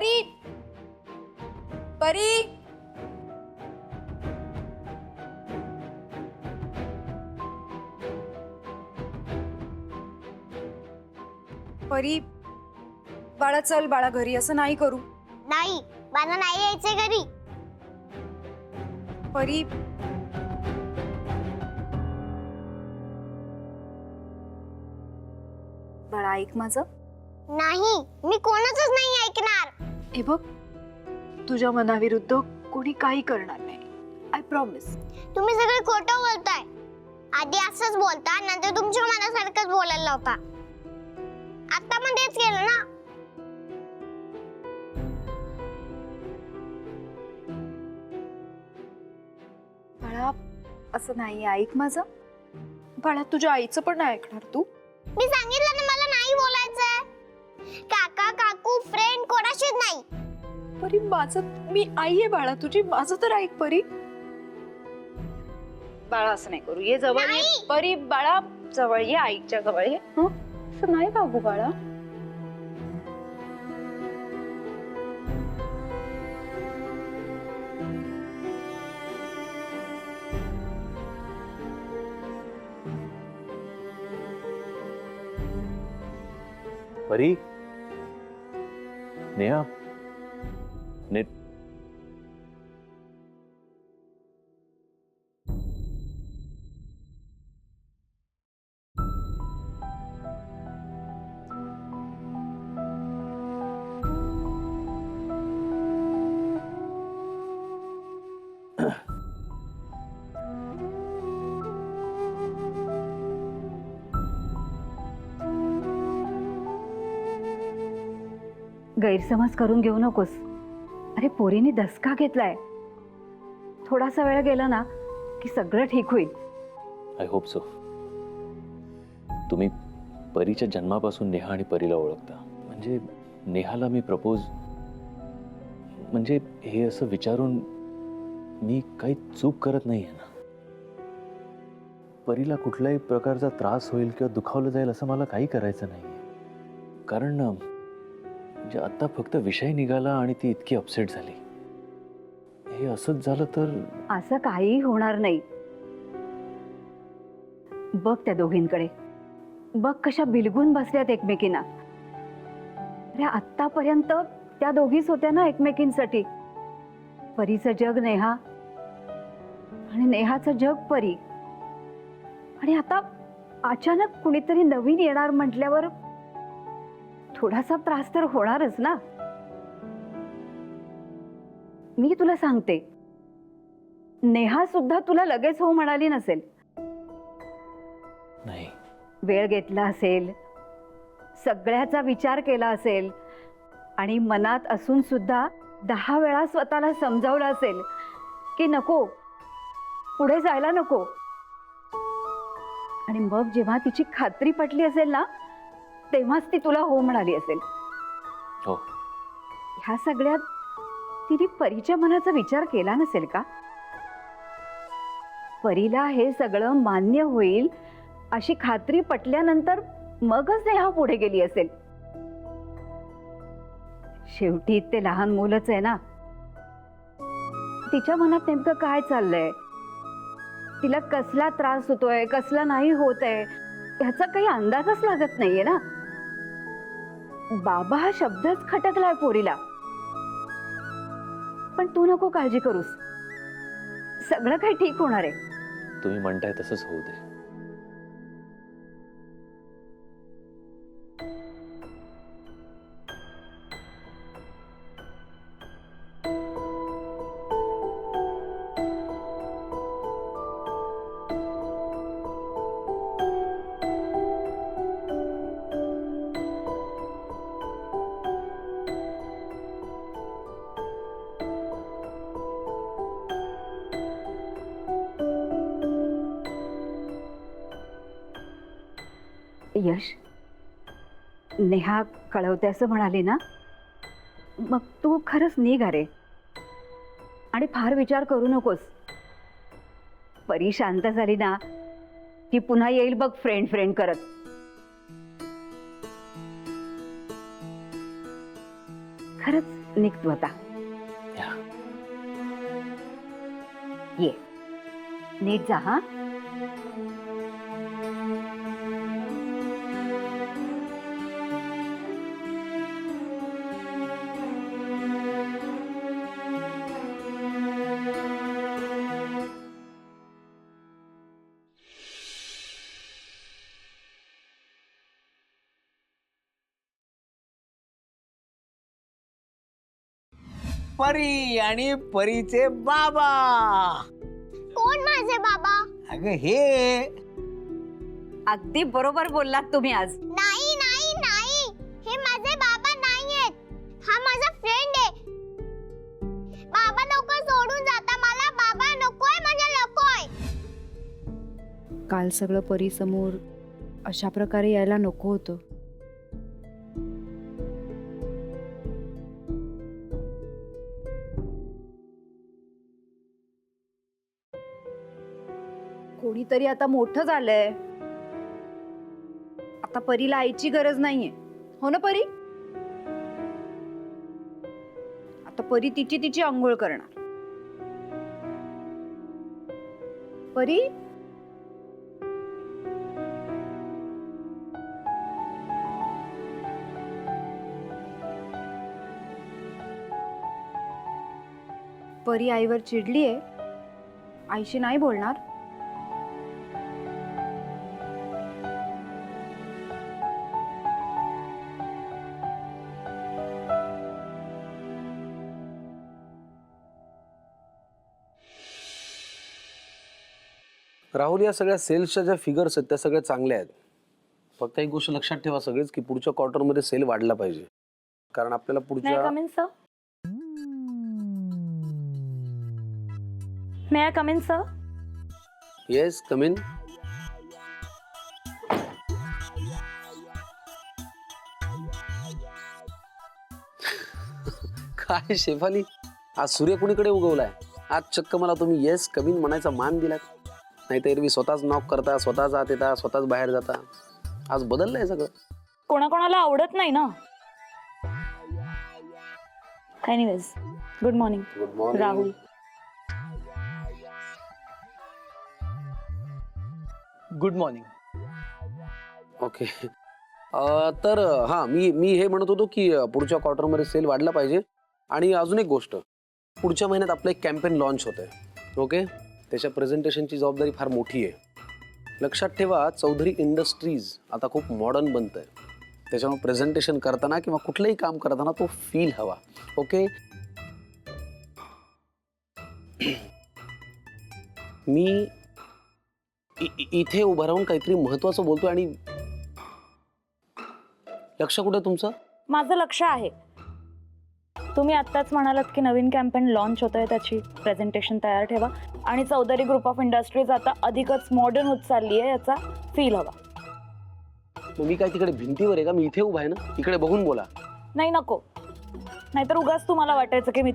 परी परी परी बाळा चल बाळा घरी असं नाही करू. नाही मला नाही यायचंय घरी. परी बाळा ऐक माझं. नाही मी कोणाचंच नाही ऐकणार. हे बघ तुझ्या मनाविरुद्ध कोणी काही करणार नाही. I promise. तुम्ही सगळे खोटं बोलताय. आधी असंच बोलता नंतर तुमच्या मनासारखंच बोलायला लावता. आता पण तेच केलं ना. बाळा असं नाही. ऐक माझं. बाळा तुझ्या आईचं पण नाही ऐकणार तू. मी सांगितलं ना मला नाही बोलायचंय. काका काकू फ्रेंड कोणाशीच नाही. परी माझं मी आई आहे बाळा तुझी. माझं तर ऐक परी. बाळा असं नाही करू. ये जवळ ये परी. बाळा जवळ ये. आईच्या जवळ ये. असं नाही बाबू बाळा. परी नेहा ने गैरसमज करून घेऊ नकोस. अरे पोरीने दसका घेतलाय. थोडासा वेळ गेला ना की सगळं ठीक होईल. I hope so. तुम्ही परीच्या जन्मापासून नेहा आणि परीला ओळखता. म्हणजे नेहाला मी प्रपोज म्हणजे हे असं विचारून मी काही चूक करत नाहीये ना. परीला कुठल्याही प्रकारचा त्रास होईल किंवा दुखावलं जाईल असं मला काही करायचं नाहीये. कारण म्हणजे आता फक्त विषय निघाला आणि ती इतकी अपसेट झाली. हे असंच झालं तर असं काही होणार नाही. बघ त्या दोघींकडे. बघ कशा बिलगून बसल्यात एकमेकींना. अरे आतापर्यंत त्या दोघीच होत्या ना एकमेकींसाठी. परीचं जग नेहा आणि नेहाचं जग परी. आणि आता अचानक कुणीतरी नवीन येणार म्हटल्यावर थोडासा त्रास तर होणारच ना. मी तुला सांगते नेहा सुद्धा तुला लगेच हो म्हणाली नसेल. नाही. वेळ घेतला असेल. सगळ्याचा विचार केला असेल. आणि मनात असून सुद्धा 10 वेळा स्वतःला समजावलं असेल की नको पुढे जायला नको. आणि मग जेव्हा तिची खात्री पटली असेल ना तेव्हाच ती तुला हो म्हणाली असेल. हो. ह्या सगळ्यात तिने परीच्या मनाचा विचार केला नसेल का? परीला हे सगळं मान्य होईल अशी खात्री पटल्यानंतर मगच नेहा पुढे गेली असेल. शेवटी ते लहान मुलंच आहे ना. तिच्या मनात नेमकं काय चाललंय, तिला कसला त्रास होतोय कसला नाही होत आहे ह्याचा काही अंदाजच लागत नाहीये ना. बाबा हा शब्दच खटकलाय पोरीला. पण तू नको काळजी करूस. सगळं काही ठीक होणार आहे. तुम्ही म्हणताय तसंच होऊ दे. यश, नेहा कळवते असं म्हणाली ना, मग तू खरंच निघ रे. आणि फार विचार करू नकोस. परी शांत झाली ना की पुन्हा येईल बघ फ्रेंड फ्रेंड करत. खरंच निघ तू आता. या. ये नीट जा हा. परी आणि परीचे बाबा. कोण माझे बाबा? अगं हे अगदी बरोबर बोललात तुम्ही आज. नाही नाही नाही, हे माझे बाबा नाहीयेत. हा माझा फ्रेंड आहे. बाबा नको सोडून जाता मला. बाबा नकोय म्हणजे नकोय. काल सगळं परीसमोर अशा प्रकारे यायला नको होतं. कोणीतरी आता मोठं झालंय. आता परीला आईची गरज नाहीये, हो ना परी? आता परी तिची आंघोळ करणार. परी परी आईवर चिडलीये. आईशी नाही बोलणार. राहुल, या सगळ्या सेल्सच्या ज्या फिगर्स आहेत त्या सगळ्या चांगल्या आहेत. फक्त एक गोष्ट लक्षात ठेवा सगळेच की पुढच्या क्वार्टरमध्ये सेल वाढला पाहिजे, कारण आपल्याला पुढच्या May I come in, sir? Yes come in. काय शेफाली, आज सूर्य कुणीकडे उगवलाय? आज चक्क मला तुम्ही येस कम इन म्हणायचा मान दिलात. नाही तर एरवी स्वतःच नॉक करता, स्वतःच आत येता, स्वतःच बाहेर जाता. आज बदललंय सगळं. कोणाकोणाला आवडत नाही ना. Anyways, good morning good morning Rahul. Good morning. Okay. तर हां, मी हे म्हणत होतो की पुढच्या क्वार्टरमध्ये सेल वाढला पाहिजे. आणि अजून एक गोष्ट, पुढच्या महिन्यात आपलं एक कॅम्पेन लॉन्च होत आहे. ओके, त्याच्या प्रेझेंटेशनची जबाबदारी फार मोठी आहे. लक्षात ठेवा, चौधरी इंडस्ट्रीज आता खूप मॉडर्न बनत आहे. त्याच्यामुळे प्रेझेंटेशन करताना किंवा कुठलंही काम करताना तो फील हवा. ओके, मी इथे उभं राहून काहीतरी महत्वाचं बोलतोय आणि लक्ष कुठे तुमचं? माझं लक्ष आहे. तुम्ही आत्ताच म्हणालात की नवीन कॅम्पेन लॉन्च होत आहे, त्याची प्रेझेंटेशन तयार ठेवा. आणि चौधरी ग्रुप ऑफ इंडस्ट्रीज आता अधिकच मॉडर्न होत चालली आहे, याचा फील हवा. मग मी काय तिकडे भिंतीवर आहे का? मी इथे उभा आहे ना, इकडे बघून बोला. नाही नको, नाहीतर उगाच तुम्हाला वाटायचं की मी